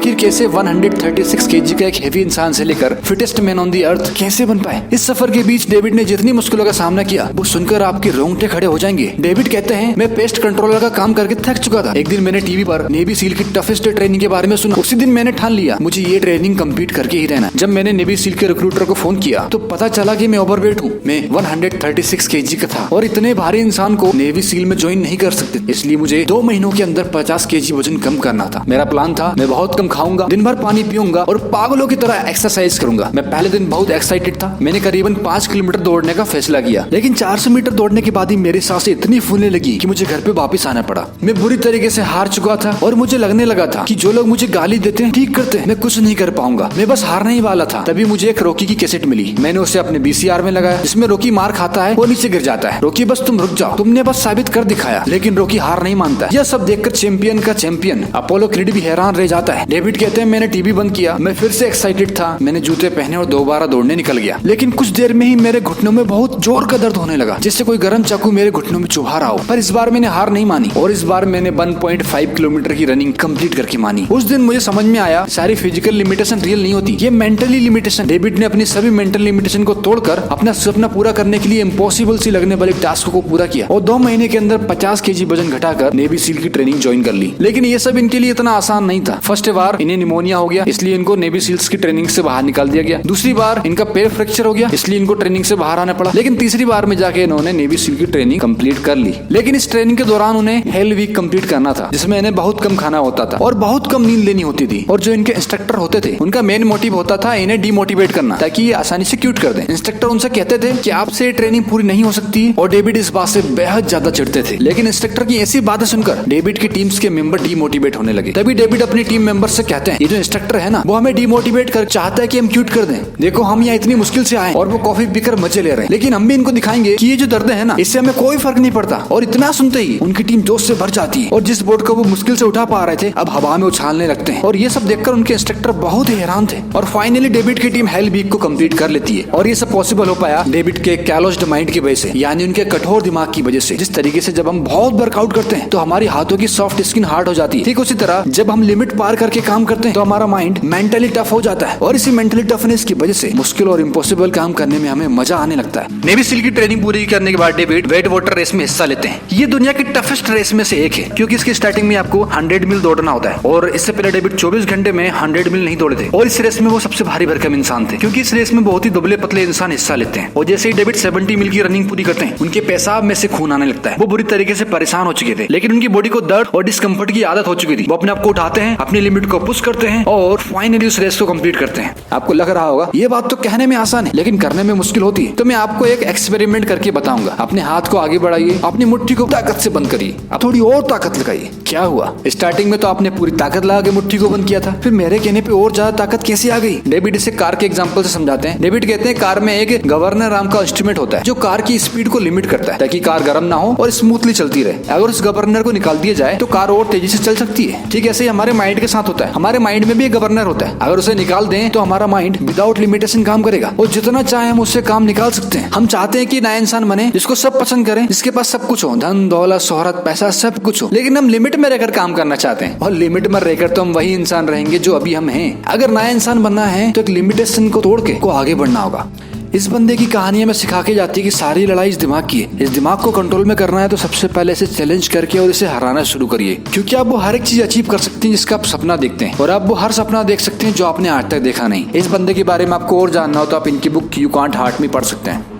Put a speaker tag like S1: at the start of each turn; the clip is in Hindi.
S1: आखिर कैसे 136 केजी का एक हेवी इंसान से लेकर फिटेस्ट मैन ऑन दी अर्थ कैसे बन पाए। इस सफर के बीच डेविड ने जितनी मुश्किलों का सामना किया वो सुनकर आपके रोंगटे खड़े हो जाएंगे। डेविड कहते हैं, मैं पेस्ट कंट्रोलर का काम करके थक चुका था। एक दिन मैंने टीवी पर नेवी सील की टफेस्ट ट्रेनिंग के बारे में सुना। उसी दिन मैंने ठान लिया मुझे ये ट्रेनिंग कंप्लीट करके ही रहना। जब मैंने नेवी सील के रिक्रूटर को फोन किया तो पता चला कि मैं ओवरवेट हूँ। मैं 136 केजी का था और इतने भारी इंसान को नेवी सील में ज्वाइन नहीं कर सकते, इसलिए मुझे 2 महीनों के अंदर 50 केजी वजन कम करना था। मेरा प्लान था, मैं बहुत कम खाऊंगा, दिन भर पानी पीऊंगा और पागलों की तरह एक्सरसाइज करूंगा। मैं पहले दिन बहुत एक्साइटेड था। मैंने करीबन 5 किलोमीटर दौड़ने का फैसला किया, लेकिन 400 मीटर दौड़ने के बाद ही मेरी सांसें इतनी फूलने लगी कि मुझे घर पे वापस आना पड़ा। मैं बुरी तरीके से हार चुका था और मुझे लगने लगा था कि जो लोग मुझे गाली देते हैं ठीक करते हैं, मैं कुछ नहीं कर पाऊंगा, मैं बस हारने ही वाला था। तभी मुझे एक रॉकी की कैसेट मिली। मैंने उसे अपने VCR में लगाया, जिसमें रॉकी मार खाता है और नीचे गिर जाता है। रॉकी, बस तुम रुक जाओ, तुमने बस साबित कर दिखाया। लेकिन रॉकी हार नहीं मानता। यह सब देखकर चैंपियन का चैंपियन अपोलो क्रीड भी हैरान रह जाता है। डेविड कहते हैं, मैंने टीवी बंद किया, मैं फिर से एक्साइटेड था। मैंने जूते पहने और दोबारा दौड़ने निकल गया। लेकिन कुछ देर में ही मेरे घुटनों में बहुत जोर का दर्द होने लगा, जिससे कोई गर्म चाकू मेरे घुटनों में चुभा रहा हो। पर इस बार मैंने हार नहीं मानी और इस बार मैंने 1.5 किलोमीटर की रनिंग कंप्लीट करके मानी। उस दिन मुझे समझ में आया सारी फिजिकल लिमिटेशन रियल नहीं होती, ये मेंटली लिमिटेशन। डेविड ने अपनी सभी मेंटल लिमिटेशन को तोड़कर अपना सपना पूरा करने के लिए इम्पॉसिबल सी लगने वाले टास्क को पूरा किया और 2 महीने के अंदर 50 केजी वजन घटाकर नेवी सील की ट्रेनिंग ज्वाइन कर ली। लेकिन ये सब इनके लिए इतना आसान नहीं था। फर्स्ट बार इन्हें निमोनिया हो गया, इसलिए इनको नेवी सील्स की ट्रेनिंग से बाहर निकाल दिया गया। दूसरी बार इनका पैर फ्रैक्चर हो गया, इसलिए इनको ट्रेनिंग से बाहर आना पड़ा। लेकिन तीसरी बार में जाके इन्होंने नेवी सील की ट्रेनिंग कंप्लीट कर ली। लेकिन इस ट्रेनिंग के दौरान उन्हें हेल वीक कंप्लीट करना था, जिसमें इन्हें बहुत कम खाना होता था और बहुत कम नींद लेनी होती थी। और जो इनके इंस्ट्रक्टर होते थे उनका मेन मोटिव होता था इन्हें डिमोटिवेट करना, ताकि ये आसानी से क्विट कर दें। इंस्ट्रक्टर उनसे कहते थे कि आपसे ट्रेनिंग पूरी नहीं हो सकती और डेविड इस बात से बेहद ज्यादा चिढ़ते थे। लेकिन इंस्ट्रक्टर की ऐसी बातें सुनकर डेविड की टीम्स के मेंबर डिमोटिवेट होने लगे। तभी डेविड अपनी टीम मेंबर से कहते हैं, ये जो इंस्ट्रक्टर है ना, वो हमें डिमोटिवेट कर चाहता है कि हम क्विट कर दें। देखो, हम यहाँ इतनी मुश्किल से आए और वो कॉफी पीकर मजे ले रहे हैं, लेकिन हम भी इनको दिखाएंगे कि ये जो दर्द है ना, इससे हमें कोई फर्क नहीं पड़ता। और इतना सुनते ही उनकी टीम जोश से भर जाती है और जिस बोर्ड को वो मुश्किल से उठा पा रहे थे अब हवा में उछालने लगते हैं। और ये सब देखकर उनके इंस्ट्रक्टर बहुत ही हैरान थे। और फाइनली डेविड की टीम हेल वीक को कंप्लीट कर लेती है। और ये सब पॉसिबल हो पाया डेविड के कैलोस्ड माइंड की वजह से, यानी उनके कठोर दिमाग की वजह से। जिस तरीके से जब हम बहुत वर्कआउट करते हैं तो हमारी हाथों की सॉफ्ट स्किन हार्ड हो जाती है, ठीक उसी तरह जब हम लिमिट पार करके काम करते हैं तो हमारा माइंड मेंटली टफ हो जाता है। और इसी मेंटली टफनेस की वजह से मुश्किल और इम्पॉसिबल काम करने में हमें मजा आने लगता है। नेवी सील की ट्रेनिंग पूरी करने के बाद डेविड वेट वाटर रेस में हिस्सा लेते हैं। ये दुनिया की टफेस्ट रेस में से एक है, क्योंकि इसकी स्टार्टिंग में आपको 100 मील दौड़ना होता है। और इससे पहले डेविड 24 घंटे में 100 मील नहीं दौड़े थे। और इस रेस में वो सबसे भारी भरकम इंसान थे, क्योंकि इस रेस में बहुत ही दुबले पतले इंसान हिस्सा लेते हैं। और जैसे ही डेविड 70 मील की रनिंग पूरी करते हैं उनके पेशाब में से खून आने लगता है। वो बुरी तरीके से परेशान हो चुके थे, लेकिन उनकी बॉडी को दर्द और डिस्कम्फर्ट की आदत हो चुकी थी। वो अपने आप को उठाते हैं, अपनी लिमिट को पुश करते हैं और फाइनली उस रेस को कंप्लीट करते हैं। आपको लग रहा होगा ये बात तो कहने में आसान है लेकिन करने में मुश्किल होती है, तो मैं आपको एक एक्सपेरिमेंट करके बताऊंगा। अपने हाथ को आगे बढ़ाइए, अपनी मुट्ठी को ताकत से बंद करिए, अब थोड़ी और ताकत लगाइए। क्या हुआ? स्टार्टिंग में तो आपने पूरी ताकत लगा के मुट्ठी को बंद किया था, फिर मेरे कहने पे और ज्यादा ताकत कैसे आ गई? डेविड इसे कार के एग्जांपल से समझाते हैं। डेविड कहते हैं कार में एक गवर्नर नाम का इंस्ट्रूमेंट होता है जो कार की स्पीड को लिमिट करता है, ताकि कार गर्म ना हो और स्मूथली चलती रहे। अगर उस गवर्नर को निकाल दिया जाए तो कार और तेजी से चल सकती है। ठीक ऐसे ही हमारे माइंड के साथ होता है। हमारे माइंड में भी एक गवर्नर होता है, अगर उसे निकाल दें तो हमारा माइंड विदाउट लिमिटेशन काम करेगा और जितना चाहे हम उससे काम निकाल सकते हैं। हम चाहते हैं कि नया इंसान बने जिसको सब पसंद करें, जिसके पास सब कुछ हो, धन दौलत शोहरत पैसा सब कुछ हो, लेकिन हम लिमिट में रहकर काम करना चाहते हैं। और लिमिट में रहकर तो हम वही इंसान रहेंगे जो अभी हम हैं। अगर नया इंसान बनना है तो एक लिमिटेशन को तोड़ के आगे बढ़ना होगा। इस बंदे की कहानी में सिखा के जाती है कि सारी लड़ाई इस दिमाग की है। इस दिमाग को कंट्रोल में करना है तो सबसे पहले इसे चैलेंज करके और इसे हराना शुरू करिए, क्योंकि आप वो हर एक चीज अचीव कर सकते हैं जिसका आप सपना देखते हैं, और आप वो हर सपना देख सकते हैं जो आपने आज तक देखा नहीं। इस बंदे के बारे में आपको और जानना हो तो आप इनकी बुक यू कांट हार्ट मी पढ़ सकते हैं।